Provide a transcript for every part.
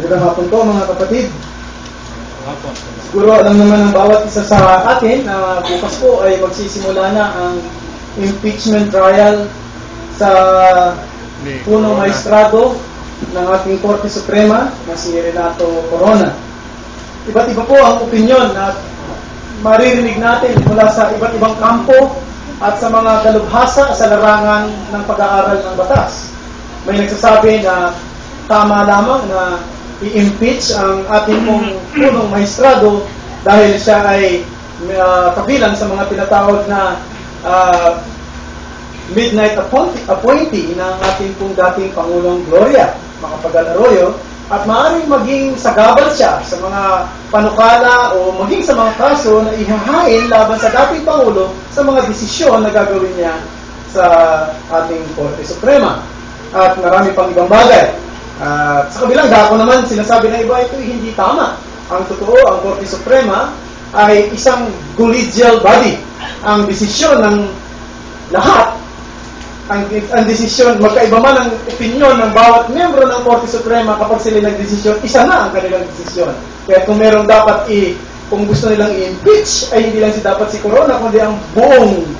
Magandang hapon po mga kapatid. Siguro alam naman ng bawat isa sa atin na bukas po ay magsisimula na ang impeachment trial sa punong maestrado ng ating Korte Suprema na si Renato Corona. Iba't iba po ang opinyon na maririnig natin mula sa iba't ibang kampo at sa mga dalubhasa sa larangan ng pag-aaral ng batas. May nagsasabi na tama lamang na i-impeach ang ating punong maestrado dahil siya ay kabilang sa mga tinatawag na midnight appointee ng ating pong dating Pangulong Gloria Macapagal Arroyo, at maaaring maging sagabal siya sa mga panukala o maging sa mga kaso na ihahain laban sa dating Pangulo sa mga desisyon na gagawin niya sa ating Korte Suprema at marami pang ibang bagay. Sa kabilang dako naman, sinasabi ng iba, ito hindi tama. Ang totoo, ang Korte Suprema ay isang collegial body. Ang desisyon ng lahat, ang desisyon, magkaiba man ang opinyon ng bawat membro ng Korte Suprema kapag sila nagdesisyon, isa na ang kanilang desisyon. Kaya kung merong dapat kung gusto nilang i-impeach, ay hindi lang dapat si Corona, kundi ang buong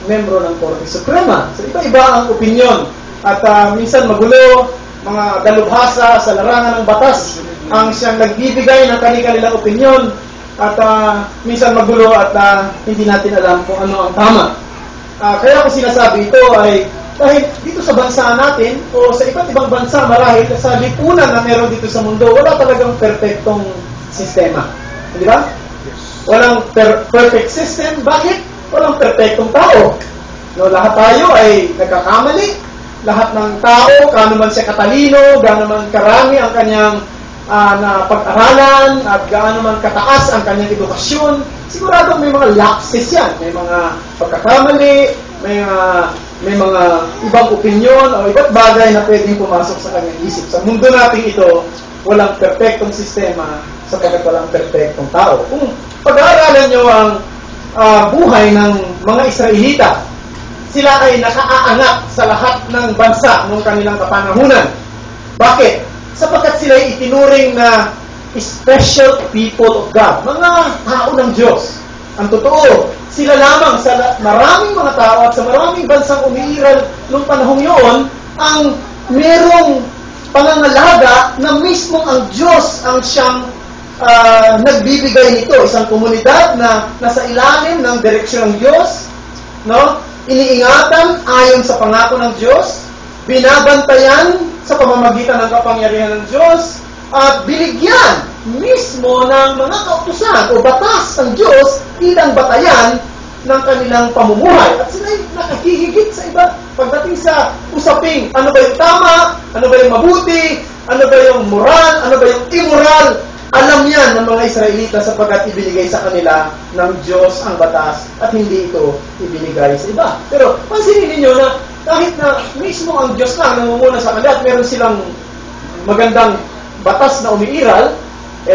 membro ng Korte Suprema. So iba-iba ang opinyon. At minsan magulo, mga dalubhasa sa larangan ng batas ang siyang nagbibigay ng kanilang opinyon, at minsan magulo at hindi natin alam kung ano ang tama. Kaya ko sinasabi ito ay dahil dito sa bansa natin o sa iba't ibang bansa marahil sa lipunan na meron dito sa mundo, wala talagang perfectong sistema. Di ba? Walang perfect system. Bakit? Walang perfectong tao. No, lahat tayo ay nagkakamali. Lahat ng tao, gaano man siya katalino, gaano man karami ang kanyang na pag-aralan, at gaano man kataas ang kanyang edukasyon, sigurado may mga lapses yan. May mga pagkakamali, may mga ibang opinyon o iba't bagay na pwedeng pumasok sa kanyang isip. Sa mundo natin ito, walang perfectong sistema sapagkat walang perfectong tao. Kung pag-aaralan nyo ang buhay ng mga Israelita, sila ay nakaaangat sa lahat ng bansa noong kanilang kapanahunan. Bakit? Sapagkat sila ay itinuring na special people of God, mga tao ng Diyos. Ang totoo, sila lamang sa maraming mga tao at sa maraming bansang umiiral noong panahong yun, ang merong pangangalaga na mismong ang Diyos ang siyang nagbibigay nito. Isang komunidad na nasa ilalim ng direksyon ng Diyos, no? Iniingatan ayon sa pangako ng Diyos, binabantayan sa pamamagitan ng kapangyarihan ng Diyos, at binigyan mismo ng mga kautusan o batas ng Diyos bilang batayan ng kanilang pamumuhay. At sila ay nakahihigit sa iba pagdating sa usaping ano ba yung tama, ano ba yung mabuti, ano ba yung moral, ano ba yung immoral. Alam yan ng mga Israelita sapagkat ibinigay sa kanila ng Diyos ang batas at hindi ito ibinigay sa iba. Pero pansinin ninyo na kahit na mismo ang Diyos lang namumuna sa kanila at meron silang magandang batas na umiiral,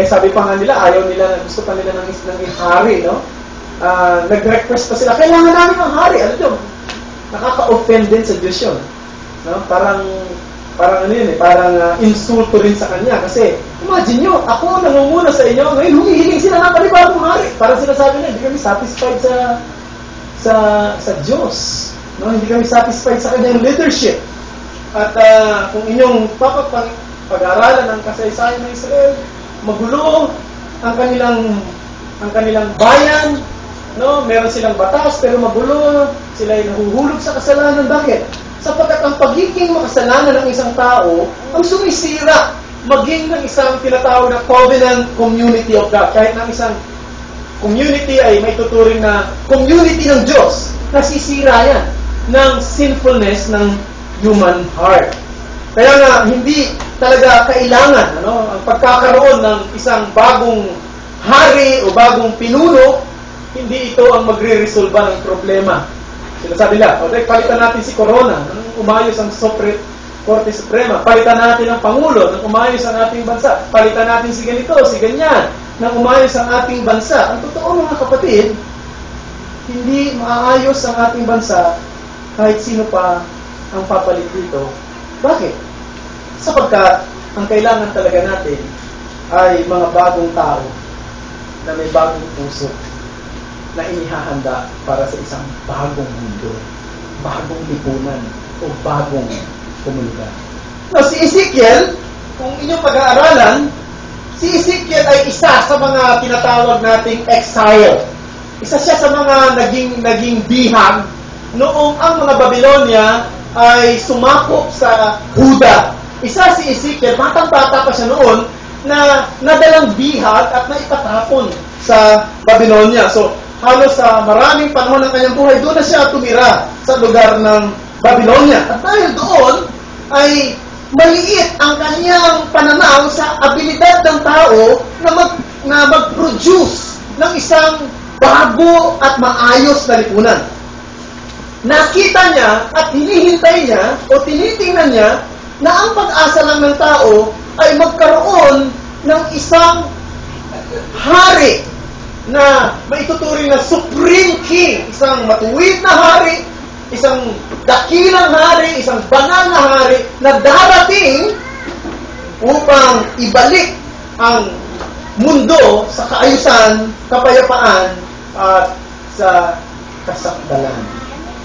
sabi pa nga nila, ayaw nila, gusto pa nila ng hari, no? Nag-request pa sila, kailangan namin ng hari. Ano ito? Nakaka-offend din sa Diyos yun. No? Parang ano yun parang insulto rin sa kanya. Kasi, imagine nyo, ako nangunguna sa inyo, ngayon humihiling sila ng panibagong hari. Parang sinasabi nila, hindi kami satisfied sa Diyos. No? Hindi kami satisfied sa kanyang leadership. At kung inyong pag-aaralan ng kasaysayan ng Israel, magulo ang kanilang bayan, no? Meron silang batas pero magulo, sila ay nahuhulog sa kasalanan. Bakit? Sapagkat ang pagiging makasalanan ng isang tao ang sumisira maging ng isang tinatawag na covenant community of God. Kahit ng isang community ay may tuturing na community ng Diyos, nasisira yan ng sinfulness ng human heart. Kaya nga, hindi talaga kailangan ang pagkakaroon ng isang bagong hari o bagong pinuno, hindi ito ang magre-resolba ng problema. Sinasabi nila, palitan natin si Corona, nang umayos ang Korte Suprema. Palitan natin ang Pangulo, nang umayos ang ating bansa. Palitan natin si ganito, si ganyan, nang umayos ang ating bansa. Ang totoo mga kapatid, hindi maayos ang ating bansa kahit sino pa ang papalit dito. Bakit? Sapagkat ang kailangan talaga natin ay mga bagong tao na may bagong puso na inihahanda para sa isang bagong mundo, bagong lipunan, o bagong komunidad. Now, si Ezekiel, kung inyong pag-aaralan, si Ezekiel ay isa sa mga tinatawag nating exile. Isa siya sa mga naging bihag noong ang mga Babylonia ay sumakop sa Huda. Isa si Ezekiel, batang-bata pa siya noon, na nadalang bihag at naipatapon sa Babylonia. So, halos sa maraming panahon ng kanyang buhay, doon na siya tumira sa lugar ng Babylonia. At dahil doon, ay maliit ang kanyang pananaw sa abilidad ng tao na mag-produce ng isang bago at maayos na lipunan. Nakita niya at hinihintay niya o tinitingnan niya na ang pag-asa lang ng tao ay magkaroon ng isang hari na maituturing na supreme king, isang matuwid na hari, isang dakilang hari, isang banal na hari na darating upang ibalik ang mundo sa kaayusan, kapayapaan, at sa kasakdalan.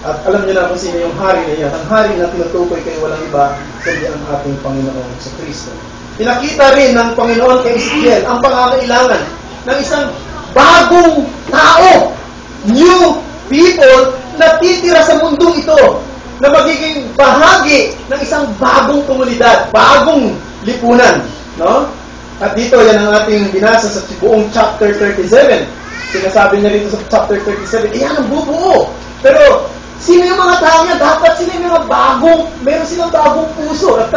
At alam niyo na kung sino yung hari na yan. Ang hari na tinutukoy kay walang iba, kundi ang ating Panginoon sa Kristo. Pinakita rin ng Panginoon kay Ezekiel ang pangangailangan ng isang bagong tao, new people, na titira sa mundong ito, na magiging bahagi ng isang bagong komunidad, bagong lipunan. No? At dito, yan ang ating binasa sa buong chapter 37. Sinasabi niya rito sa chapter 37, yan ang bubuo. Pero, sino yung mga tao niya? Dapat sila yung mga bagong, meron silang bagong puso. At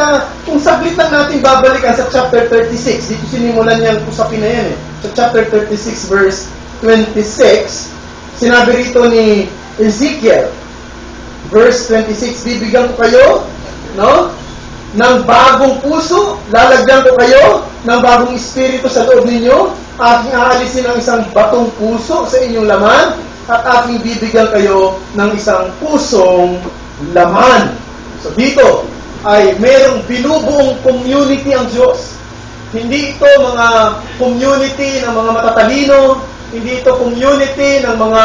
kung saglit lang natin babalikan sa chapter 36, dito sinimulan niyang usapin na yan. Sa chapter 36, verse 26, sinabi rito ni Ezekiel, verse 26, bibigyan ko kayo, no, ng bagong puso, lalagyan ko kayo ng bagong espiritu sa loob ninyo, aking aalisin ang isang batong puso sa inyong laman, at aking bibigyan kayo ng isang pusong laman. So dito ay mayroong binubuong community ang Diyos. Hindi ito mga community ng mga matatalino, hindi ito community ng mga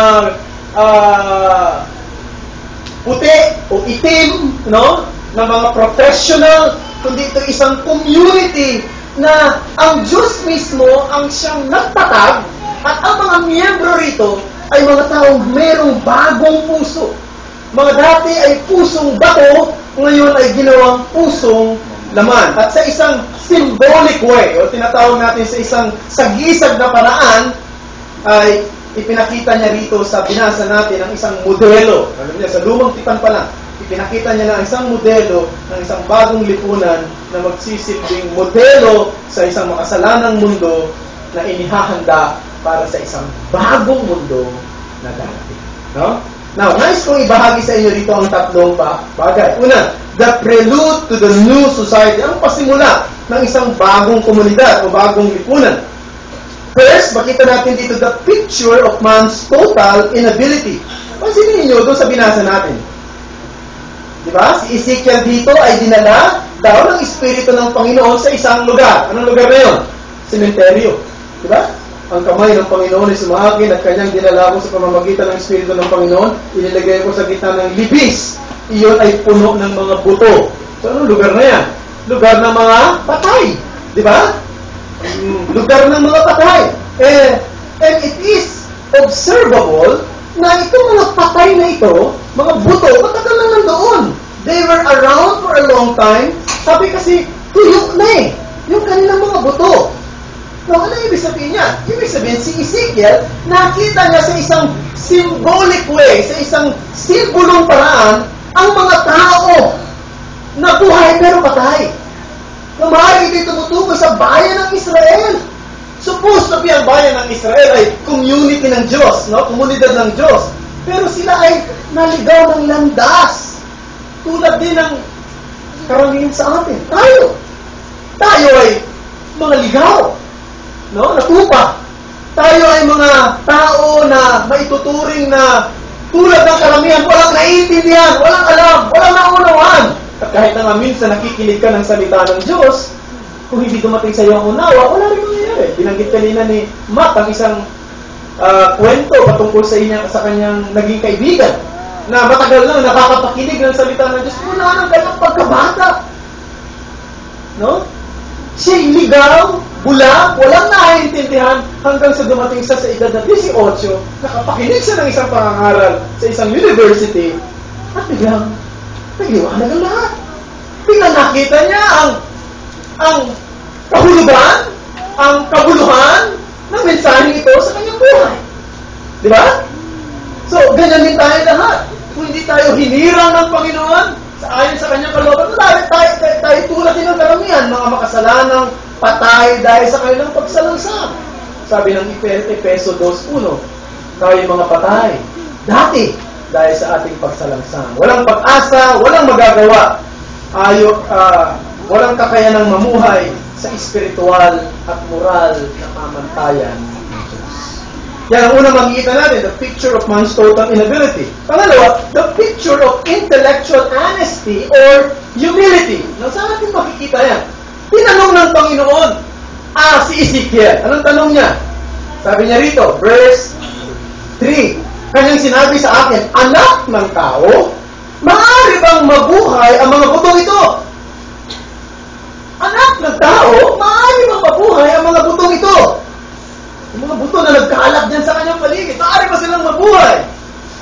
puti o itim, no? Ng mga professional, kundi ito isang community na ang Diyos mismo ang siyang nagtatag, at ang mga miyembro rito ay mga taong merong bagong puso. Mga dati ay pusong bato, ngayon ay ginawang pusong laman. At sa isang symbolic way, o tinatawag natin sa isang sagisag na paraan, ay ipinakita niya rito sa binasa natin ang isang modelo. Alam niya, sa lumang tipan pa lang, ipinakita niya na isang modelo ng isang bagong lipunan na magsisilbing modelo sa isang makasalanang mundo na inihahanda para sa isang bagong mundo na darating. No? Now, nais kong ibahagi sa inyo dito ang tatlong bagay. Una, the prelude to the new society. Ang pasimula ng isang bagong komunidad o bagong lipunan. First, makita natin dito the picture of man's total inability. Pansinin niyo doon sa binasa natin. Diba? Si Ezekiel dito ay dinala daw ng Espiritu ng Panginoon sa isang lugar. Anong lugar na yun? Sementeryo. Diba? Ang kamay ng Panginoon ay sumakin at kanyang dinala ko sa pamamagitan ng Espiritu ng Panginoon. Inilagay ko sa gitna ng libis. Iyon ay puno ng mga buto. So, anong lugar na yan? Lugar ng mga patay. Diba? Lugar ng mga patay. And it is observable na itong mga patay na ito, mga buto, matagal na nandoon. They were around for a long time. Sabi kasi, tuyok na eh. Yung kanilang mga buto. So, ano ibig sabihin niya? Ibig sabihin, si Ezekiel, nakita niya sa isang symbolic way, sa isang simbolong paraan, ang mga tao na buhay pero patay. Na maaari ito'y tumutukoy sa bayan ng Israel. Suppose na ang bayan ng Israel ay community ng Diyos, no? Komunidad ng Diyos. Pero sila ay naligaw ng landas. Tulad din ng karamihan sa atin. Tayo ay mga ligaw. No? Natupa. Tayo ay mga tao na maituturing na tulad ng karamihan, walang naiintindihan, walang alam, walang naunawaan. At kahit na nga minsan nakikinig ka ng salita ng Diyos, kung hindi dumating sa iyo ang unawa, wala rin mangyayari. Binanggit kanina ni Matt ang isang kwento patungkol sa kanyang naging kaibigan na matagal lang nakakapakinig ng salita ng Diyos mula ng kanyang pagkabata. No? Siya'y ligaw, bulag, walang naiintindihan hanggang sa dumating sa edad na 18, nakapakinig siya ng isang pangangaral sa isang university at biglang nagliwanag ang lahat. Biglang nakita niya ang kahulugan, ang kabuluhan ng mensaheng ito sa kanyang buhay. Di ba? So, ganyan din tayo lahat. Kung hindi tayo hinirang ng Panginoon, ayon sa kanyang kalooban, tayo tulad din ng karamihan, mga makasalanang patay dahil sa kanilang pagsalangsang. Sabi ng Efeso 2:1, tayo mga patay, dati, dahil sa ating pagsalangsang. Walang pag-asa, walang magagawa. Walang kakayanang mamuhay sa espiritual at moral na pamantayan ng Diyos. Yan ang unang makikita natin, the picture of man's total inability. Pangalawa, the picture of intellectual honesty or humility. Saan natin makikita yan? Tinanong ng Panginoon, si Ezekiel. Anong tanong niya? Sabi niya rito, verse 3. Kanyang sinabi sa akin, anak ng tao, maaari bang mabuhay ang mga butong ito? Anak ng tao, maaari bang mabuhay ang mga butong ito? Yung mga buto na nagkaalap dyan sa kanyang paligid, maaari ba silang mabuhay?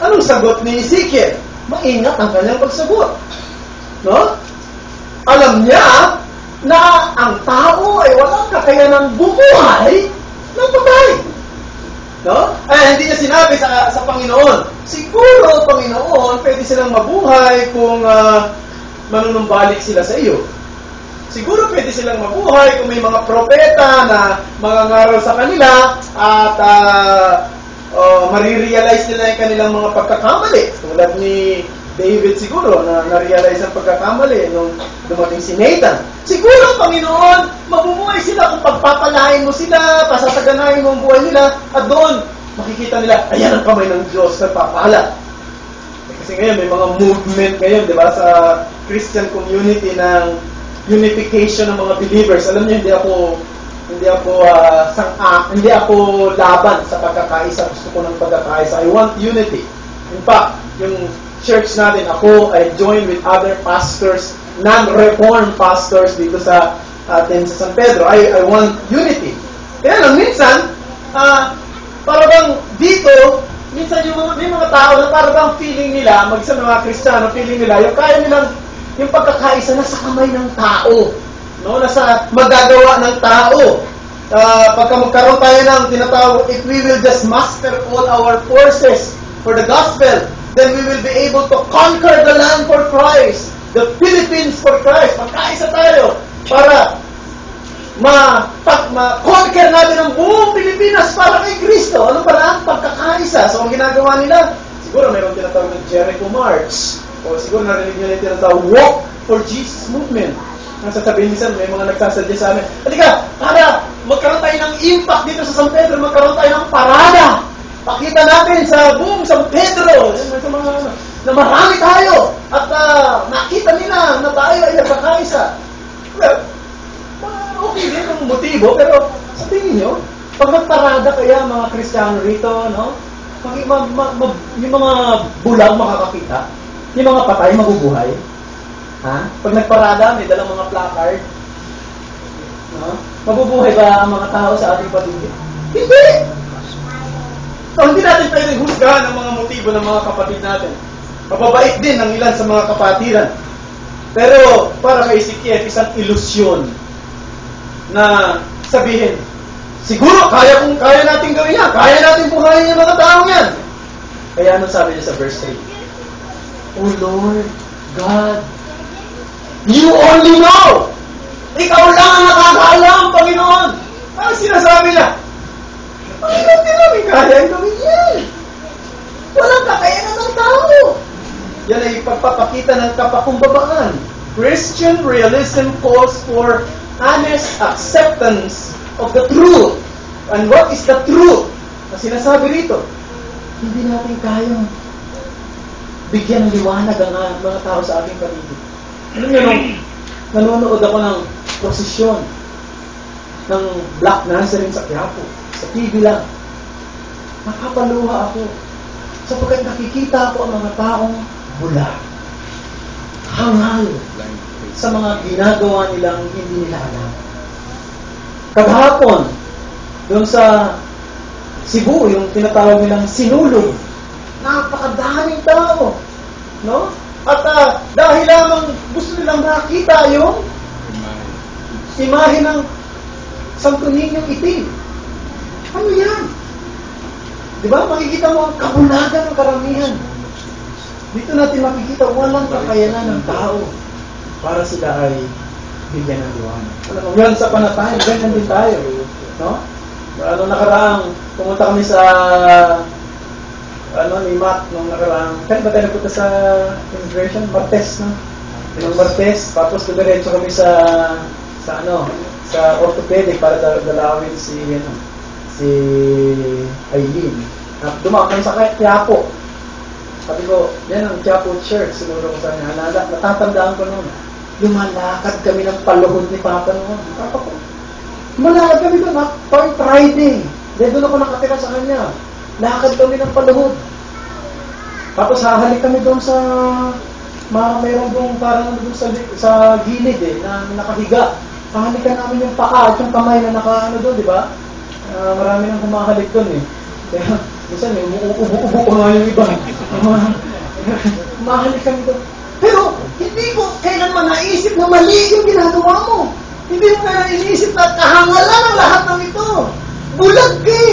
Anong sagot ni Ezekiel? Maingat ang kanyang pagsagot. No? Alam niya na ang tao ay walang kakayanang bumuhay ng patay. No? Hindi niya sinabi sa Panginoon, siguro, Panginoon, pwede silang mabuhay kung manunumbalik sila sa iyo. Siguro pwede silang mabuhay kung may mga propeta na mangangaral sa kanila at marirealize nila yung kanilang mga pagkakamali. Tulad ni David siguro na na-realize ang pagkakamali nung dumating si Nathan. Siguro, Panginoon, mabubuhay sila kung pagpapalain mo sila, pasasaganahin mo ang buhay nila, at doon, makikita nila, ayan ang kamay ng Diyos, nagpapala. Kasi ngayon, may mga movement ngayon, di ba, sa Christian community ng unification ng mga believers. Alam niyo, hindi ako laban sa pagkakaisa. Gusto ko ng pagkakaisa. I want unity. In fact, yung church natin, ako, I join with other pastors, non-reformed pastors dito sa atin sa San Pedro. I want unity. Kaya lang, minsan, para bang dito, minsan may mga tao na para bang feeling nila, mag-isa mga Kristiyano, feeling nila, yung kaya nilang, yung pagkakaisa nasa kamay ng tao. No? Nasa magagawa ng tao. Pagka magkaroon tayo ng tinatawag, if we will just master all our forces for the gospel, then we will be able to conquer the land for Christ, the Philippines for Christ. Magkaisa tayo para ma-conquer natin ang buong Pilipinas para kay Kristo. Ano pala ang pagkakaisa? So, ang ginagawa nila, siguro mayroon tinatawag ng Jericho March. O siguro narinig nyo na tinatawag Walk for Jesus Movement. Ang sasabihin minsan, may mga nagsasadya sa amin, halika, para magkaroon tayo ng impact dito sa San Pedro, magkaroon tayo ng parada. Pakita natin sa buong San Pedro, sa mga, na marami tayo, at nakita nila na tayo ay nagkakaisa. Well, okay din ang motibo, pero sa tingin nyo, pag nagparada kaya mga Kristiyano rito, no? Yung mga bulag makakakita, yung mga patay mabubuhay. Ha? Pag nagparada, may dalang mga placard. No? Mabubuhay ba ang mga tao sa ating paligid? Hindi! So, hindi natin pwedeng husgahan ang mga motibo ng mga kapatid natin. Mababait din ang ilan sa mga kapatiran. Pero, para kay Ezekiel, isang ilusyon na sabihin, siguro, kaya natin gawin yan. Kaya natin buhayin yung mga taong yan. Kaya ano sabi niya sa verse 3? Oh Lord, God, You only know! Ikaw lang ang nakakaalam, Panginoon! Ano sinasabi niya? Panginoon, di namin kaya gawin yan. Walang kakayanan ng tao. Yan ay pagpapakita ng kapakumbabaan. Christian realism calls for honest acceptance of the truth. And what is the truth? Na sinasabi rito, hindi natin kayang bigyan ng liwanag ang mga tao sa ating paligid. Alam niyo, nanonood ako ng prosesyon ng Black Nazarene sa Quiapo. Sa TV lang. Nakapaluha ako. Sapagkat nakikita ko ang mga taong bula. Hangal. Sa mga ginagawa nilang hindi nila alam. Kagahapon, doon sa Cebu, yung tinatawag nilang sinulog, napakadaming tao. No? At dahil lamang gusto nilang nakita yung imahe ng Santo Niñong itim. Ano yan? Diba? Makikita mo ang kabulagan ng karamihan. Dito natin makikita walang kakayanan ng tao para sila ay bigyan ng liwanag. Alam sa panatayan, ganyan din tayo. No? Ano nakaraang, pumunta kami sa ni Matt nung nakaraang, kaya ba tayo napunta sa immigration? Martes, no? Yung Martes, tapos diretso kami sa orthopedic para dalawin si Aileen. Dumaan sa Quiapo. Sabi ko, yan ang Quiapo Church. Sinuro ko sa kanya. Natatandaan ko noon. Lumalakad kami ng paluhod ni Papa noon. Papa ko. Lumalakad kami doon. Friday. Dahil doon ako nakatira sa kanya. Lakad kami ng paluhod. Tapos hahalik kami doon sa mayroong doon parang doon sa gilid na nakahiga. Hahalikan namin yung paa at yung kamay na nakaano doon, di ba? Marami nang humahalik doon Kaya, minsan ubo-ubo ko nga yung iba. Humahalik kami doon. Pero, hindi ko kailanman naisip na mali yung ginagawa mo. Hindi mo kailanman naisip na kahangalan ang lahat ng ito. Bulag ka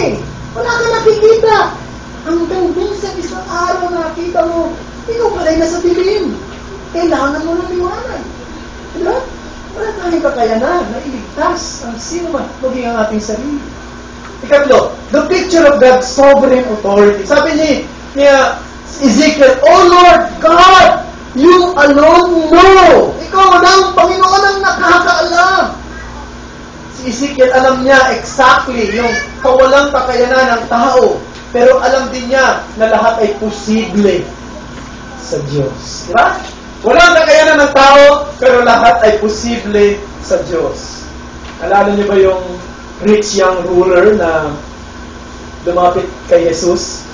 Wala ka nakikita. Hanggang doon sa isang araw na nakita mo, ikaw pala'y nasa dilim. Kailangan mo ng liwanag. Diba? Wala tayong kakayanan na iligtas ang sino man maging ang ating sarili. Ikatlo, the picture of God's sovereign authority. Sabi niya Ezekiel, "O Lord God, you alone know." Ikaw lang, Panginoon, ang nakakaalam. Si Ezekiel, alam niya exactly yung kawalang kakayanan ng tao. Pero alam din niya na lahat ay posible sa Diyos. Diba? Walang kakayanan ng tao, pero lahat ay posible sa Diyos. Alala niyo ba yung rich young ruler na lumapit kay Jesus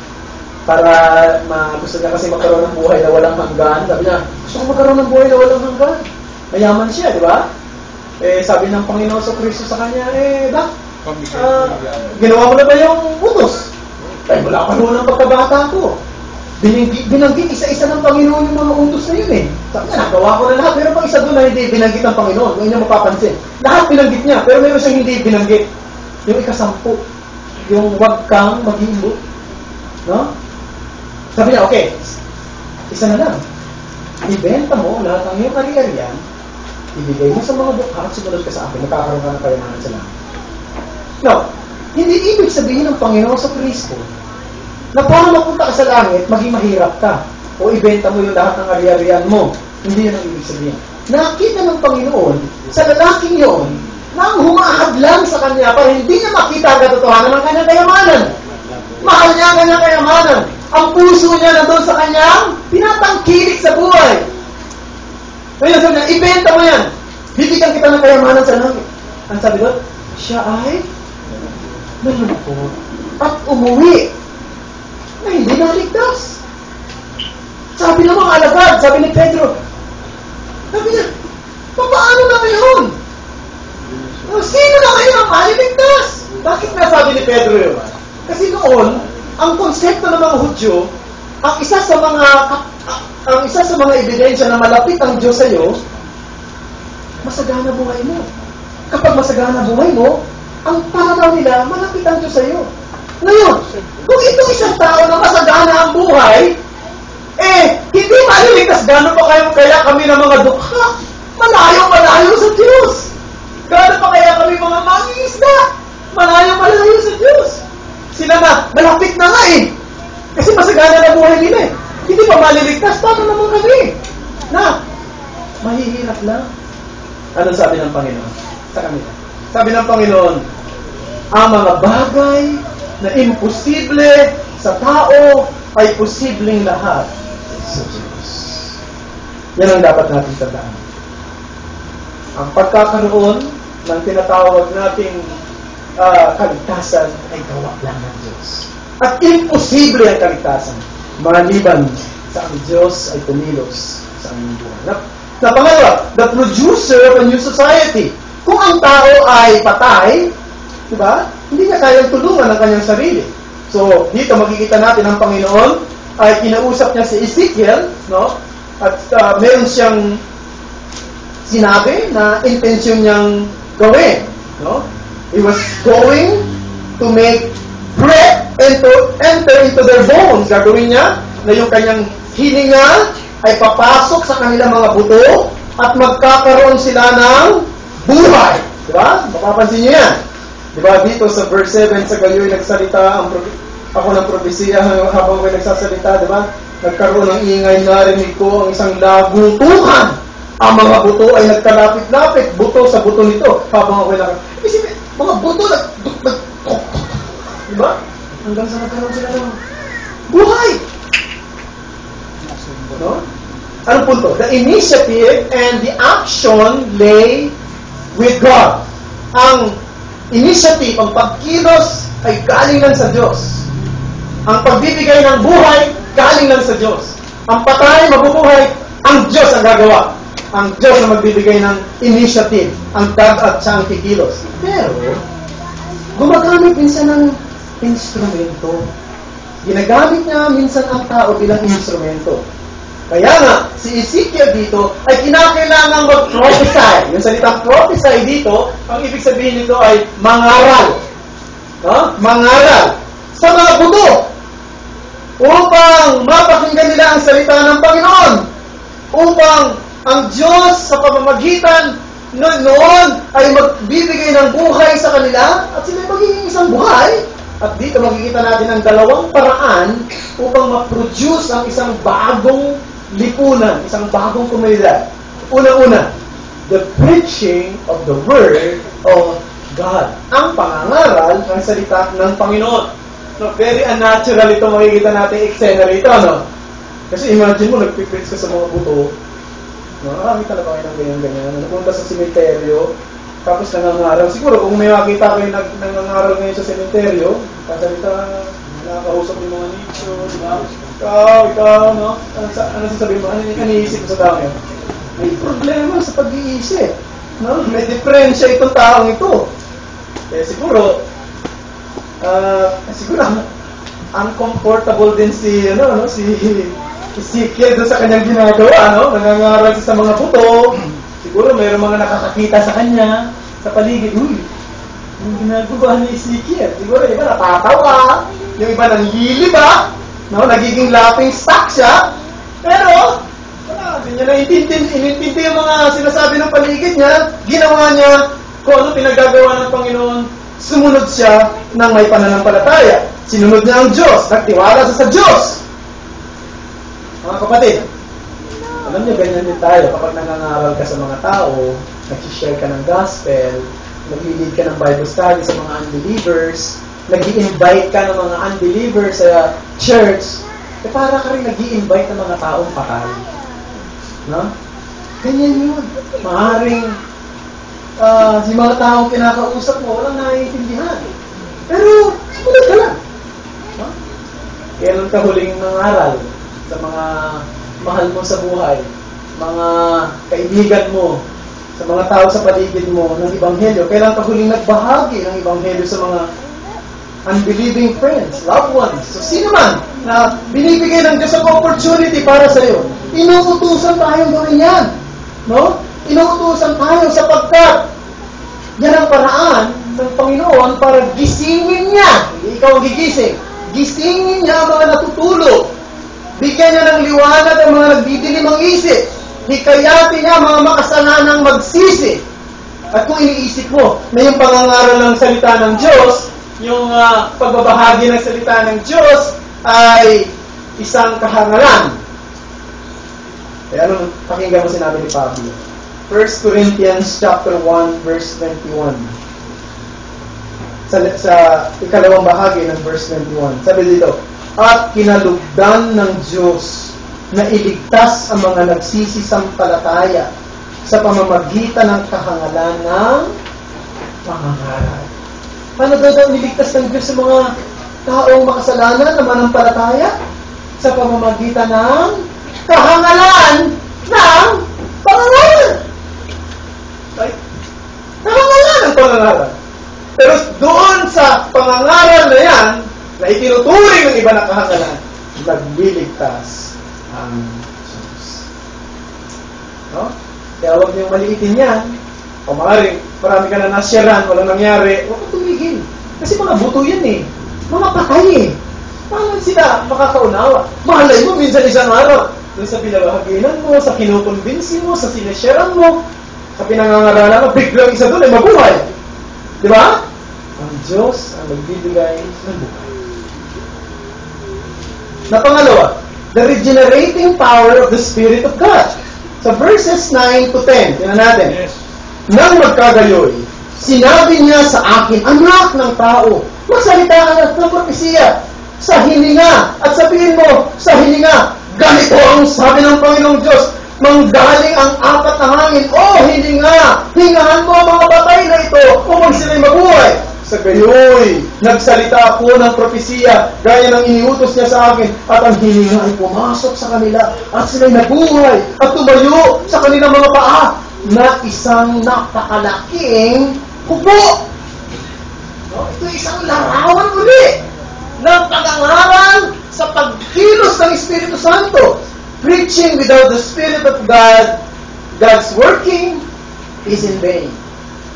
para gusto niya kasi magkaroon ng buhay na walang hanggan? Sabi niya, gusto ko magkaroon ng buhay na walang hanggan. Mayaman siya, di ba? Sabi ng Panginoon sa Kristo sa kanya, ginawa mo na ba yung utos? Dahil wala pa noon ang pagkabata ko. Binanggit isa-isa ng Panginoon yung mga utos na yun Sabi niya, nagawa ko na lahat. Pero pag isa doon na hindi binanggit ng Panginoon, huwag niya mapapansin. Lahat binanggit niya, pero mayroon siyang hindi binanggit. Yung ika-10. Yung huwag kang mag-iimbo. No? Sabi niya, okay, isa na lang. Ibenta mo lahat ng iyong ari-arian, ibigay mo sa mga bukha at sumunod ka sa akin, magkakaroon ka ng kayamanan sa langit. No, hindi ibig sabihin ng Panginoon sa Kristo na para mapunta ka sa langit, maging mahirap ka. O ibenta mo yung lahat ng ari-arian mo. Hindi yun ang ibig sabihin. Nakita ng Panginoon sa lalaking yon na ang humahadlang sa kanya para hindi niya makita ang katotohanan ng kanyang kayamanan. Mahal niya ang kanyang kayamanan. Ang puso niya na doon sa kanyang pinatangkilik sa buhay. Ngayon sabi niya, ibenta mo yan. Bibigyan kita ng kayamanan sa langit. Ang sabi doon, siya ay nalulungkot at umuwi na hindi naligtas. Sabi ng mga alagad, sabi ni Pedro, sabi niya, paano na ngayon? Sino na ngayon ang maliligtas? Bakit nasabi ni Pedro yun? Kasi noon, ang konsepto ng mga Hudyo, ang isa sa mga ebidensya na malapit ang Diyos sa iyo, masagana buhay mo. Kapag masagana buhay mo, ang pananaw nila, malapit ang Diyos sa iyo. Ngayon, kung itong isang tao na masagana ang buhay, hindi maliligtas gano'n pa kaya kami ng mga dukha. Malayo sa Diyos. Gano'n pa kaya kami mga mangingisda. Malayo sa Diyos. Sila na, malapit na nga Kasi masagana na buhay nila Hindi pa maliligtas, paano naman kami? Mahihirap lang. Anong sabi ng Panginoon? Sa kanila. Sabi ng Panginoon, ang mga bagay na imposible sa tao ay posibleng lahat sa Diyos. Yan ang dapat natin tandaan. ang pagkakaroon ng tinatawag nating kaligtasan ay gawa lang ng Diyos. At imposible ang kaligtasan maliban sa ang Diyos ay tumilos sa aming buhay. Na pangalawa, the producer of a new society. Kung ang tao ay patay, di ba? Hindi niya kayang tulungan ang kanyang sarili. So, dito makikita natin ang Panginoon ay kinausap niya si Ezekiel, no? At meron siyang sinabi na intensyon niyang gawin, no? He was going to make breath and to enter into their bones. Gagawin niya na yung kanyang hininga ay papasok sa kanilang mga buto at magkakaroon sila ng buhay. Diba? Mapapansin niyo yan. Diba? Dito sa verse 7, sa gayo'y nagsalita ako ng propesiya habang may nagsasalita, diba? Nagkaroon ng ingay, narinig ko ang isang lagutukan. Ang mga buto ay nagkalapit-lapit, buto sa buto nito, habang ako'y isipin, mga buto diba? Hanggang sa nagkaroon sila ng buhay. No? Anong punto? The initiative and the action lay with God. Ang initiative, ang pagkilos ay galing lang sa Diyos. Ang pagbibigay ng buhay, galing lang sa Diyos. Ang patay, mabubuhay, ang Diyos ang gagawa. Ang Diyos ang magbibigay ng initiative, ang dagat siya ang kikilos. Pero, gumagamit minsan ng instrumento. Ginagamit niya minsan ang tao bilang instrumento. Kaya nga, si Ezekiel dito ay kinakailangan mag-prophesy. Yung salitang prophesy dito, ang ibig sabihin nito ay mangaral. No? Mangaral. Sa mga buto. Upang mapakinggan nila ang salita ng Panginoon. Upang ang Diyos sa pamamagitan noon ay magbibigay ng buhay sa kanila at sila magiging isang buhay. At dito makikita natin ang dalawang paraan upang ma-produce ang isang bagong lipunan, isang bagong komunidad. Una-una, the preaching of the Word of God. Ang pangangaral ng salita ng Panginoon. No, very unnatural ito makikita natin eksena rito, no? Kasi imagine mo, nagpipreach ka sa mga buto. No, marami talaga kayo ng ganyan-ganyan. Napunta sa sementeryo, tapos nangangaral. Siguro kung may makita kayo nangangaral ngayon sa sementeryo, kasalita, nakakausap yung mga nicho, diba? Ikaw, no? Ano sasabihin mo? Ano iniisip mo sa tao yun? May problema sa pag-iisip. No? May diferensya itong taong ito. Eh, siguro uncomfortable din si Ezekiel doon sa kanyang ginagawa, no? Nangangaral siya sa mga buto. Siguro mayroong mga nakakakita sa kanya sa paligid. Uy, yung ginagawa ni Ezekiel. Siguro iba natatawa, yung iba nanghilib, no? Nagiging laughing stock siya. Pero hindi niya inintindi yung mga sinasabi ng paligid niya. Ginawa niya kung ano pinagagawa ng Panginoon. Sumunod siya ng may pananampalataya. Sinunod niya ang Diyos. Nagtiwala siya sa Diyos. Mga kapatid, alam niyo, ganyan din tayo. Kapag nangangaral ka sa mga tao, nag-share ka ng gospel, nag-lead ka ng Bible study sa mga unbelievers, nag-i-invite ka ng mga unbelievers sa church, eh para ka rin nag-i-invite ng mga taong patay. No? Ganyan yun. Maaaring si mga taong kinakausap mo, walang naiintindihan. Pero, sumunod ka lang. No? Kailan ka huling nangaral sa mga mahal mo sa buhay, mga kaibigan mo, sa mga tao sa paligid mo ng Ebanghelyo? Kailan ka huling nagbahagi ng Ebanghelyo sa mga unbelieving friends, loved ones? So, sino man na binibigay ng Diyos ang opportunity para sa iyo, inuutusan tayong gawin yan. No? Inuutusan tayo sapagkat yan ang paraan ng Panginoon para gisingin niya. Ikaw ang gigising. Gisingin niya ang mga natutulog. Bigyan niya ng liwanag ang mga nagdidilim ang isip. Hikayatin niya ang mga makasalanang magsisi. At kung iniisip mo na yung pangangaral ng salita ng Diyos, yung pagbabahagi ng salita ng Diyos ay isang kahangalan. Kaya ano, pakinggan mo sinabi ni Pablo. 1 Corinthians chapter 1 verse 21. Sa ikalawang bahagi ng verse 21. Sabi dito, at kinalugdan ng Diyos na iligtas ang mga nagsisisampalataya sa pamamagitan ng kahangalan ng pangangaral. Paano daw niligtas ng Diyos sa mga taong makasalanan na manampalataya? Sa pamamagitan ng kahangalan ng pangangaral. Right? Kahangalan ng pangangaral. Pero doon sa pangangaral na yan, na itinuturing ng iba na kahangalan, nagliligtas ang Diyos. No? Kaya huwag niyong maliitin yan. O maaaring, marami ka na nasyaran, walang nangyari, huwag kang tumigil. Kasi mga buto yan eh. Mga patay eh. Paano sila makakaunawa? Malay mo, minsan isang araw, doon sa pinabahaginan mo, sa kinukumbinsi mo, sa sinasyaran mo, sa pinangangaralan mo, biglang isa doon ay mabuhay. Di ba? Ang Diyos ang nagbibigay ng buhay. Na pangalawa, the regenerating power of the Spirit of God. Sa verses 9 to 10, tingnan natin. Yes. Nang magkagayoy, sinabi niya sa akin, anak ng tao, magsalita ka ng propesiya sa hininga. At sabihin mo, sa hininga, ganito ang sabi ng Panginoong Diyos, manggaling ang apat na hangin, o hininga, hingahan mo ang mga batay na ito, upang sila'y mabuhay. Sa gayoy, nagsalita ako ng propesiya, gaya ng iniutos niya sa akin, at ang hininga ay pumasok sa kanila, at sila'y nabuhay, at tumayo sa kanilang mga paa, na isang napakalaking kubo. No? Ito isang larawan uli ng pag-angaral sa pagkilos ng Espiritu Santo. Preaching without the Spirit of God, God's working is in vain.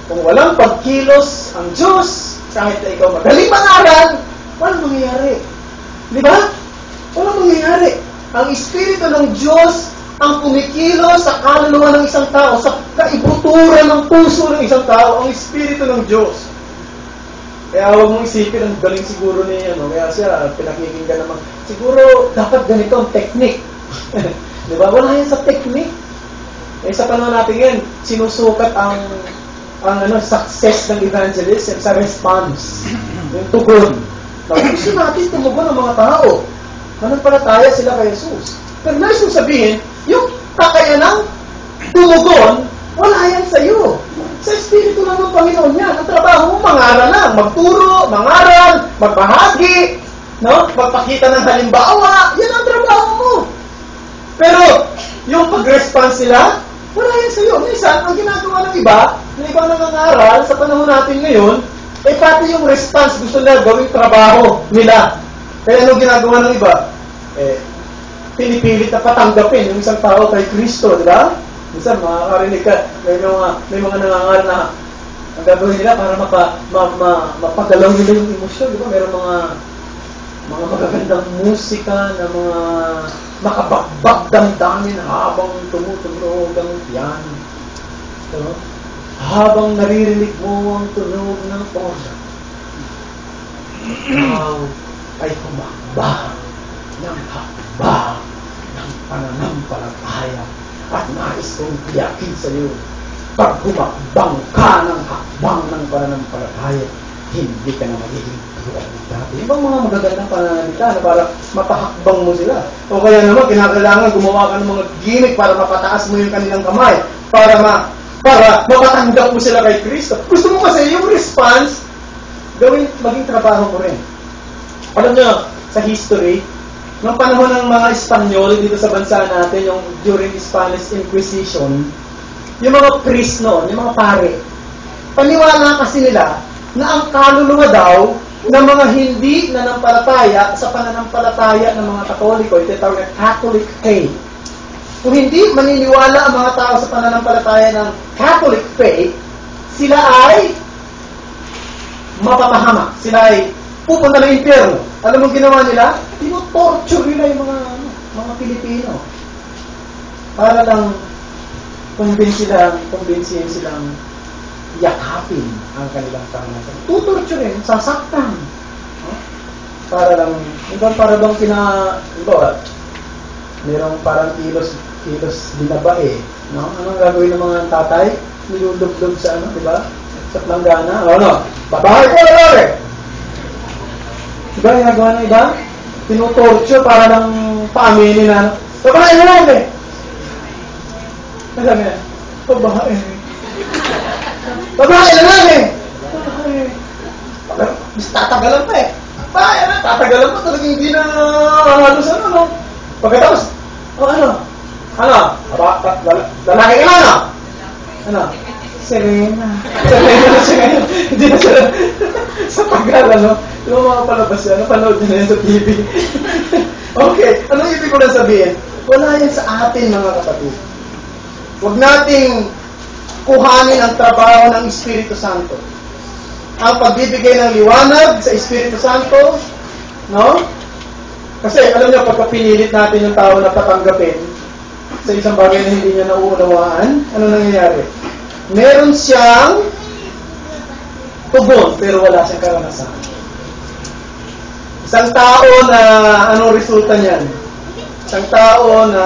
Kung walang pagkilos ang Diyos, kahit na ikaw magaling mangaral, walang mangyayari. Di ba? Walang mangyayari. Ang Espiritu ng Diyos ang kumikilos sa kaluluwa ng isang tao, sa kaibuturan ng puso ng isang tao, ang Espiritu ng Diyos. Kaya huwag mong isipin, ang galing siguro niya, no? Kaya siya, pinakikinggan naman. Siguro, dapat ganito ang technique. Di ba? Wala yan sa technique. Eh, sa panahon natin yan, sinusukat ang success ng evangelism sa response. Yung tugon. Gusto natin tumugon ng mga tao. Manampalataya sila kay Jesus. Pero nais mong sabihin, yung kakayanang tumugon, wala yan sa iyo. Sa Espiritu lang ng Panginoon yan. Ang trabaho mo, mangaral lang. Magturo, mangaral, magbahagi, no? Magpakita ng halimbawa. Yan ang trabaho mo. Pero, yung pag-response nila, wala yan sa iyo. Minsan, ang ginagawa ng iba, na ibang nangangaral sa panahon natin ngayon, eh pati yung response gusto nila gawing trabaho nila. Kaya anong ginagawa ng iba? Eh, pinipilit na patanggapin yung isang tao kay Kristo, di ba? Minsan, makakarinig ka, may mga nangangaral na ang gagawin nila para mapagalaw nila yung emosyon, di ba? Meron mga magagandang musika na mga makabagbag damdamin habang tumutunog ang piano. So, habang naririnig mo ang tunog ng organ, ikaw ay humakbang ng hakbang ng pananampalataya at nais kong tiyakin sa iyo. Pag humakbang ka ng hakbang ng pananampalataya, hindi ka na magiging tulad ng dati. Ibang mga magagandang pananalita na para mapahakbang mo sila. O kaya naman, kinakailangan gumawa ka ng mga gimmick para mapataas mo yung kanilang kamay, para mapatanggap mo sila kay Kristo. Gusto mo kasi yung response, maging trabaho mo rin. Alam nyo, sa history, noong panahon ng mga Espanyol dito sa bansa natin, yung during the Spanish Inquisition, yung mga priest noon, yung mga pare, paniwala kasi nila na ang kaluluwa daw ng mga hindi nanampalataya sa pananampalataya ng mga Katoliko, ito tawag na Catholic faith. Kung hindi maniniwala ang mga tao sa pananampalataya ng Catholic faith, sila ay mapapahamak. Sila ay pupunta ng impyerno. Alam mo ginawa nila? Tino-torture nila yung mga Pilipino. Para lang kumbinsihin silang yakapin ang kanilang pananampalataya. Tutorturin, sasaktan. Para lang, para bang merong parang kilos binabae, no? Anong gagawin ng mga tatay? Nilulublob sa di ba? Sa planggana. O, no? Babae ko, babae! Diba yung nagawa ng iba? Tinutorture para lang paaminin na, babae na lang eh! Nasabi na, Babae. Babae lang eh. Babae. Mas tatagalan pa eh. Babae na, tatagalan pa talagang hindi na halos ano. Pagkatapos, lalaki ka na, ano? Serena na siya ngayon. Hindi na siya sa tagal, yung mga palabas yan, napanood niya na yan sa TV. Okay, anong ibig ko na sabihin? Wala yan sa atin, mga kapatid. Huwag nating kuhanin ang trabaho ng Espiritu Santo. Ang pagbibigay ng liwanag sa Espiritu Santo, no? Kasi alam niyo, pagka pinilit natin yung tao na patanggapin sa isang bagay na hindi niya nauunawaan, ano nangyayari? Meron siyang tugon, pero wala siyang karanasan. Isang tao na, anong resulta niyan? Isang tao na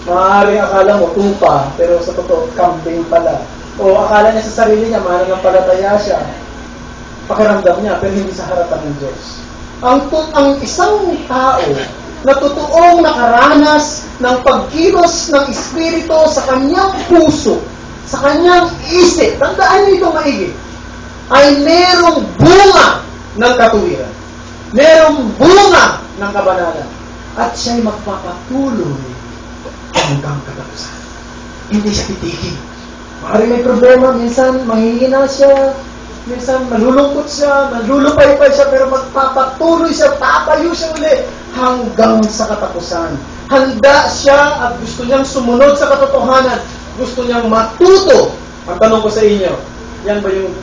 maaaring akala mo tupa, pero sa totoo, kambing pala. O akala niya sa sarili niya, mananampalataya siya. Pakiramdam niya, pero hindi sa harapan ng Diyos. Ang isang tao na totoong nakaranas ng pagkilos ng Espiritu sa kanyang puso, sa kanyang isip, tandaan niyo itong maigi, ay merong bunga ng katuwiran. Merong bunga ng kabanalan. At siya'y magpapatuloy hanggang katapusan. Hindi siya titigil. Maaaring may problema, minsan mahihina siya, minsan malulungkot siya, malulupay-pay siya, pero magpapatuloy siya, tatayo siya ulit hanggang sa katapusan. Handa siya at gusto niyang sumunod sa katotohanan. Gusto niyang matuto. Ang tanong ko sa inyo, yan ba yung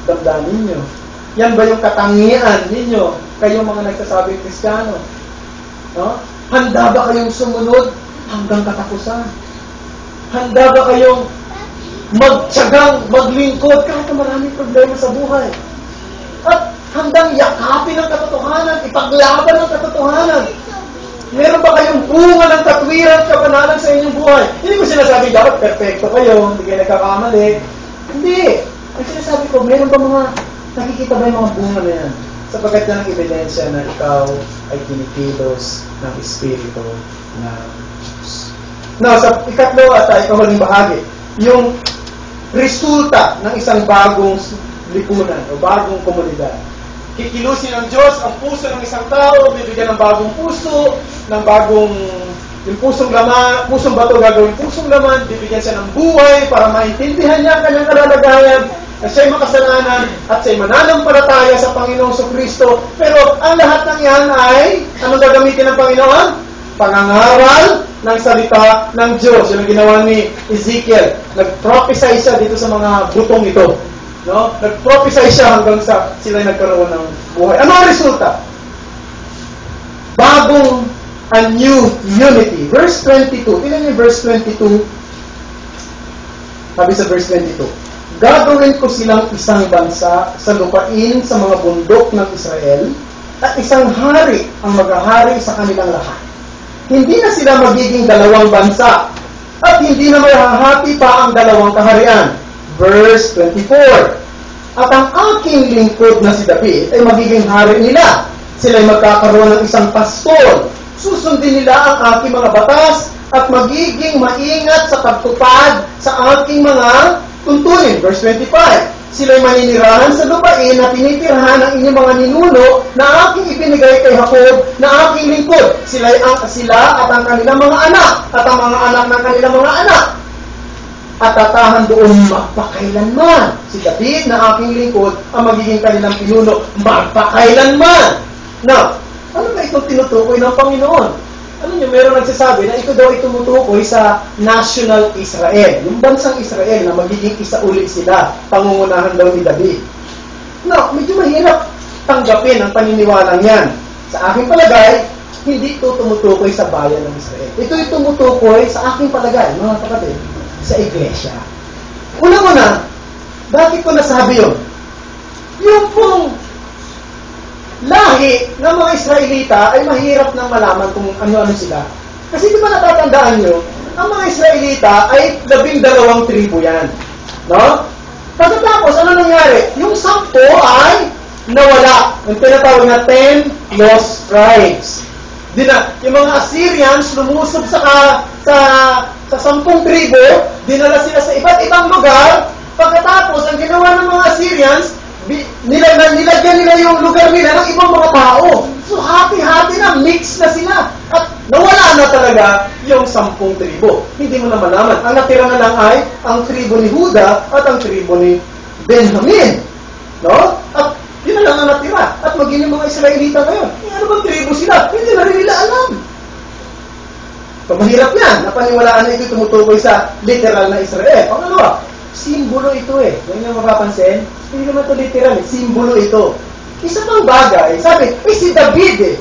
damdamin ninyo? Yan ba yung katangian ninyo? Kayong mga nagsasabing Kristiyano? No? Handa ba kayong sumunod hanggang katapusan? Handa ba kayong magtiyagang, maglingkod kahit na maraming problema sa buhay? At handang yakapin ang katotohanan, ipaglaban ang katotohanan? Meron ba kayong bunga ng katwiran at kabanalan sa inyong buhay? Hindi ko sinasabi dapat perfecto kayo, hindi kayo nagkakamali. Hindi. Ang sinasabi ko, meron ba nakikita ba yung mga bunga na yan? Sapagkat yan ang ebidensya na ikaw ay kinikilos ng Espiritu ng Diyos. Now, sa ikatlo at ikahuling bahagi, yung resulta ng isang bagong lipunan o bagong komunidad. Kikilusin ng Diyos ang puso ng isang tao, bibigyan ng bagong puso, ng bagong, yung pusong bato gagawin pusong laman, bibigyan siya ng buhay para maintindihan niya ang kanyang kalalagayan, na siya'y makasalanan at siya'y mananampalataya sa Panginoong Kristo. Pero ang lahat ng yan ay, anong gagamitin ng Panginoon? Pangangaral ng salita ng Diyos. Yung ginawa ni Ezekiel, nag-prophesy siya dito sa mga butong ito. No? Nag-prophesy siya hanggang sa sila nagkaroon ng buhay. Ano ang resulta? Bagong a new unity. Verse 22. Tingnan niyo verse 22. Sabi sa verse 22. Gagawin ko silang isang bansa sa lupain sa mga bundok ng Israel at isang hari ang maghahari sa kanilang lahat. Hindi na sila magiging dalawang bansa at hindi na may hahati pa ang dalawang kaharian. Verse 24. At ang aking lingkod na si David ay magiging hari nila. Sila ay magkakaroon ng isang pastol. Susundin nila ang aking mga batas at magiging maingat sa pagtupad sa aking mga tuntunin. Verse 25. Sila ay maninirahan sa lupain na tinitirhan ng inyong mga ninuno na aking ibinigay kay Jacob na aking lingkod. Sila at ang kanilang mga anak at ang mga anak ng kanilang mga anak. At tatahan doon magpakailanman. Si David na aking lingkod ang magiging kanilang pinuno magpakailanman. Now, ano ba itong tinutukoy ng Panginoon? Ano nyo, meron nagsasabi na ito daw ay tumutukoy sa national Israel. Yung bansang Israel na magiging isa ulit sila. Pangungunahan daw ni David. Now, medyo mahirap tanggapin ang paniniwalang yan. Sa aking palagay, hindi ito tumutukoy sa bayan ng Israel. Ito ay tumutukoy sa aking palagay, mga kapatid, sa iglesia. Una-una, bakit ko nasabi yun? Yung pong lahi ng mga Israelita ay mahirap nang malaman kung ano-ano sila. Kasi di ba natatandaan nyo, ang mga Israelita ay 12 tribo yan. No? Pagkatapos, ano nangyari? Yung 10 ay nawala. Yung tinatawag na 10 lost tribes. Yung mga Assyrians lumusob sa sa 10 tribo, dinala sila sa iba't ibang lugar. Pagkatapos, ang ginawa ng mga Assyrians, nilagyan nila yung lugar nila ng ibang mga tao. So, hati-hati na, mix na sila. At nawala na talaga yung 10 tribo. Hindi mo na malaman. Ang natira na lang ay ang tribo ni Huda at ang tribo ni Benjamin. No? At yun na lang ang natira. At maging yung mga Israelita ngayon. Ano bang tribo sila? Hindi na rin nila alam. So, mahirap yan. Napaniwalaan na ito tumutukoy sa literal na Israel. Ang ano ba? Simbolo ito eh. Yan yung mapapansin. Hindi naman ito literal eh. Simbolo ito. Isa pang bagay. Sabi, si David eh.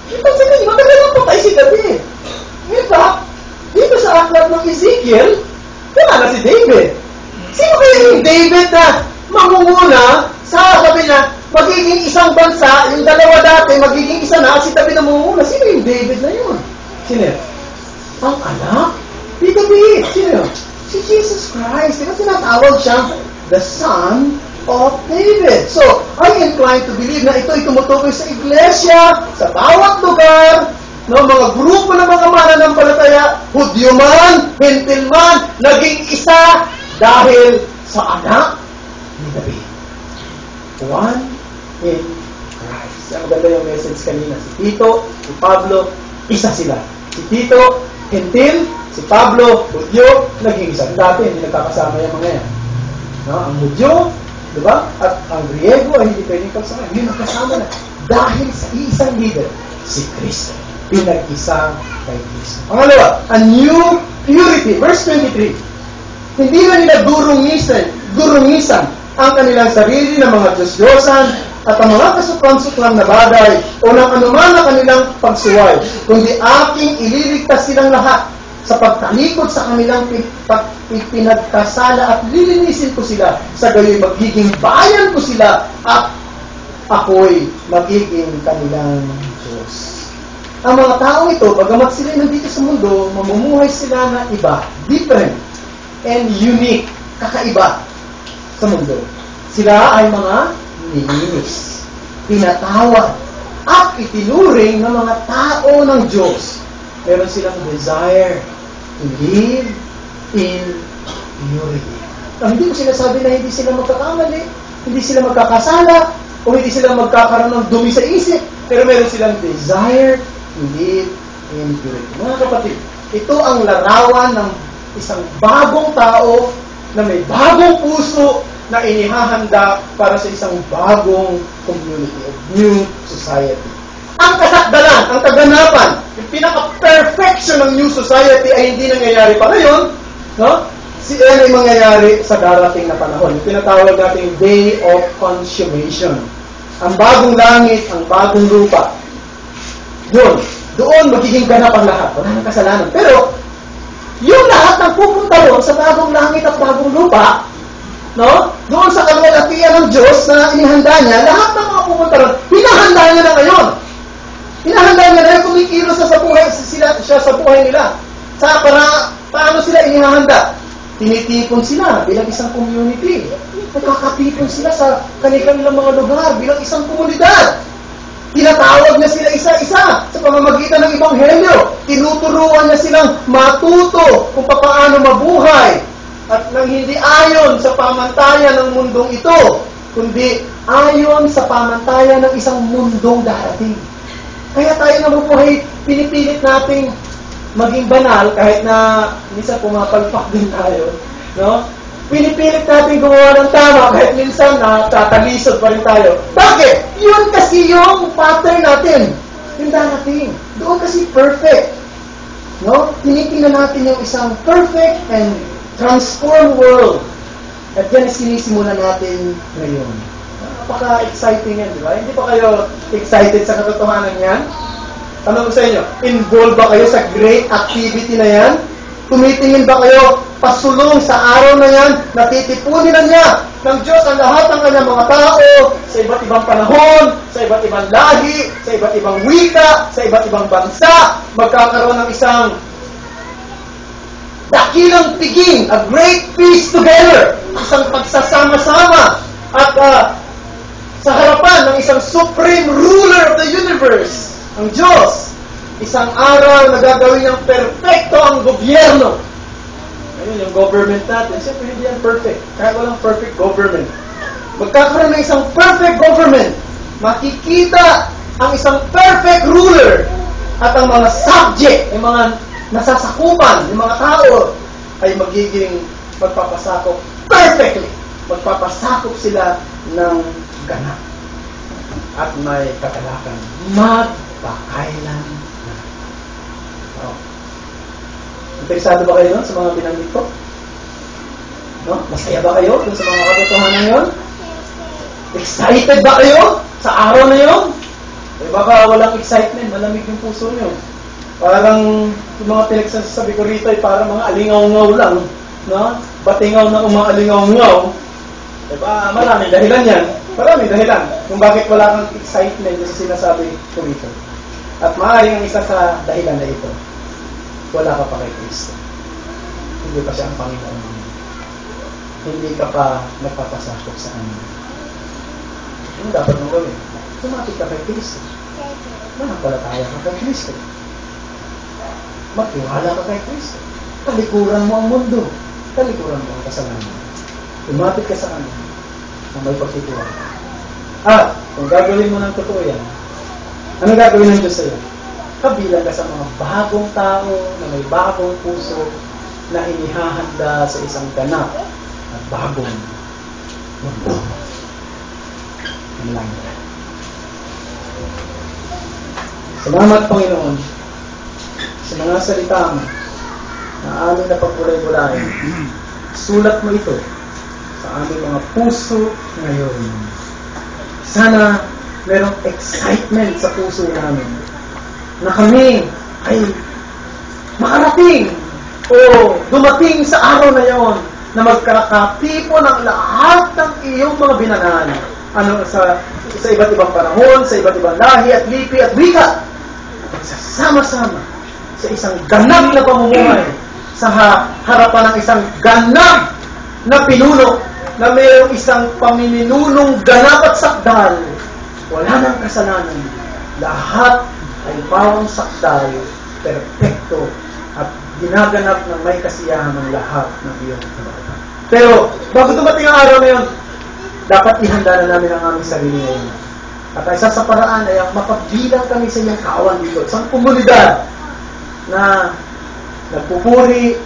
Ipansin nyo, matagal lang patay si David. In fact, dito sa aklat ng Ezekiel, wala na si David. Sino kaya yung David na mamumuna sa sabi na magiging isang bansa, yung dalawa dati, magiging isa na, si David na mamumuna. Sino yung David na yun? Sino? Ang anak? Di David. Sino? Si Jesus Christ. Diba sinatawag siyang the Son of David. So, I incline to believe na ito'y tumutukoy sa iglesia, sa bawat lugar, no, mga grupo ng mga mananampalataya, Hudyo man, Hentil man, naging isa dahil sa anak ni David. One in Christ. Ang maganda yung message kanina. Si Tito, si Pablo, isa sila. Si Tito, Hentil, si Pablo, Hudyo, naging isa. Dati, hindi nagkakasama yung mga yan. No? Ang Hudyo, diba? At ang Griego ay hindi pwedeng pagsama. Hindi nagkasama na. Dahil sa isang leader, si Kristo. Pinag-isa kay Kristo. Pangalawa, a new purity. Verse 23. Hindi na nila durungisan ang kanilang sarili ng mga Diyos-Diyosan at ang mga kasuklam-suklam na bagay o ng anuman na kanilang pagsuway, kundi aking ililigtas silang lahat sa pagtalikod sa kanilang pinagkasala at lilinisin ko sila. Sa gayoy magiging bayan ko sila at ako'y magiging kanilang Diyos. Ang mga taong ito, bagamat sila nandito sa mundo, mamumuhay sila na iba, different and unique, kakaiba sa mundo. Sila ay mga nilinis, pinatawad, at itinuring ng mga tao ng Diyos. Meron silang desire to live in purity. Hindi ko sinasabi na hindi sila magkakamali, hindi sila magkakasala, o hindi sila magkakaroon ng dumi sa isip, pero meron silang desire to live in purity. Mga kapatid, ito ang larawan ng isang bagong tao na may bagong puso na inihahanda para sa isang bagong community, a new society. Ang kasakdalan, ang kaganapan, yung pinaka-perfection ng new society ay hindi nangyayari pa ngayon, no? Yan ay mangyayari sa darating na panahon. Yung tinatawag natin day of consummation. Ang bagong langit, ang bagong lupa. Doon magiging ganap ang lahat. Wala nang kasalanan. Pero, yung lahat ng pupunta doon sa bagong langit at bagong lupa, no? Doon sa kalwalatian ng Diyos na inihanda niya, lahat ng mga pupunta doon, hinahanda niya na ngayon. Hinahanda niya na yung kumikilos sa buhay, siya sa buhay nila. Paano sila inihahanda? Tinitipon sila bilang isang community. Nagkakatipon sila sa kanilang mga lugar bilang isang komunidad. Tinatawag niya sila isa-isa sa pamamagitan ng Ebanghelyo. Tinuturuan niya silang matuto kung paano mabuhay. At nang hindi ayon sa pamantayan ng mundong ito, kundi ayon sa pamantayan ng isang mundong darating. Kaya tayo nabubuhay, pinipilit nating maging banal kahit na minsan pumapalpak din tayo, no? Pinipilit natin gumawa ng tama kahit minsan tatalisod pa rin tayo. Bakit? Yun kasi yung pattern natin. Yung darating. Doon kasi perfect. No? Tinitingnan natin yung isang perfect and transformed world. At yan is sinisimulan natin ngayon. Napaka-exciting yan, di ba? Hindi ba kayo excited sa katotohanan yan? Tanong ko sa inyo, involved ba kayo sa great activity na yan? Tumitingin ba kayo pasulong sa araw na yan? Natitipunin na niya ng Diyos ang lahat ng kanyang mga tao sa iba't ibang panahon, sa iba't ibang lahi, sa iba't ibang wika, sa iba't ibang bansa. Magkakaroon ng isang dakilang piging, a great feast together, isang pagsasama-sama at sa harapan ng isang supreme ruler of the universe, ang Diyos. Isang araw na gagawin niyang perpekto ang gobyerno Ayun, yung government natin, siyempre hindi yan perfect. Kaya walang perfect government. Magkakaroon ng isang perfect government. Makikita ang isang perfect ruler. At ang mga subject, yung mga nasasakupan, yung mga tao, ay magiging magpapasakop perfectly. Magpapasakop sila ng ganap. At may kakalakan. Magpakailan na. Oh. Interesado ba kayo doon sa mga binanggit ko? No? Masaya ba kayo doon sa mga katotohanan yun? Excited ba kayo sa araw na yun? Eh baka walang excitement, malamig yung puso nyo. Parang yung mga pinagsasabi ko rito ay parang mga alingaw-ngaw lang. No? Batingaw na umaalingaw-ngaw. Diba? Maraming dahilan yan. Maraming dahilan kung bakit wala kang excitement sa sinasabi ko rito. At maaaring ang isa sa dahilan na ito, wala ka pa kay Kristo. Hindi pa siya ang Panginoon mo. Hindi ka pa nagpapasakop sa Kanya. Ano dapat mong gawin? Sumapit ka kay Kristo. Manampalataya ka kay Kristo. Magtiwala ka kay Kristo. Talikuran mo ang mundo. Talikuran mo ang kasalanan. Sumapit ka sa Kanya na may pagtitiwala. At kung gagawin mo ng totoo yan, ano gagawin ng Diyos sa'yo? Kabilang ka sa mga bagong tao na may bagong puso na inihahanda sa isang ganap at bagong mundo. Manalangin ka. Salamat, Panginoon, sa mga salita mo na aming napagulay-gulay. Sulat mo ito sa aming mga puso ngayon. Sana merong excitement sa puso namin na kami ay makarating o dumating sa araw na yon na magkakatipon ang lahat ng iyong mga binanan. Ano sa iba't ibang panahon, sa iba't ibang lahi at lipi at wika. Magsasama-sama sa isang ganap na pamumuhay sa harapan ng isang ganap na pinuno na mayroong isang pamininunong ganap at sakdal. Wala nang kasalanan. Lahat ay bawang sakdal, perpekto, at ginaganap ng may kasiyahan ng lahat ng iyong kabataan. Pero, bago dumating ang araw na yun, dapat ihanda na namin ang aming sarili ngayon. At isa sa paraan ay mapabilang kami sa iyong kawan dito. Isang komunidad na nagpupuri,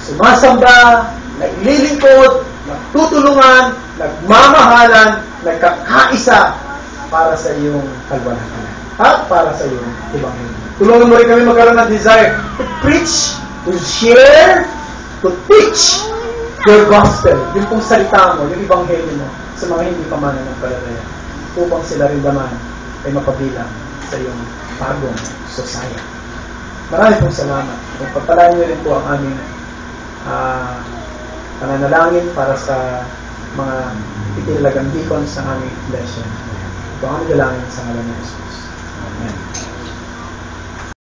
sumasamba, naglilingkod, nagtutulungan, nagmamahalan, nagkakaisa para sa iyong kalwalhatian at para sa iyong ebanghelyo. Tulungan mo rin kami magkaroon ng desire to preach, to share, to teach your gospel. Yung pong salita mo, yung ebanghelyo mo sa mga hindi pa mananampalataya upang sila rin naman ay mapabilang sa iyong bagong society. Maraming pong salamat. Pagpapalain niyo rin po ang aming pananalangin para sa mga itinilagang deacons sa aming iglesia. Ito ang aming dalangin sa ngalan ng Jesus. Amen.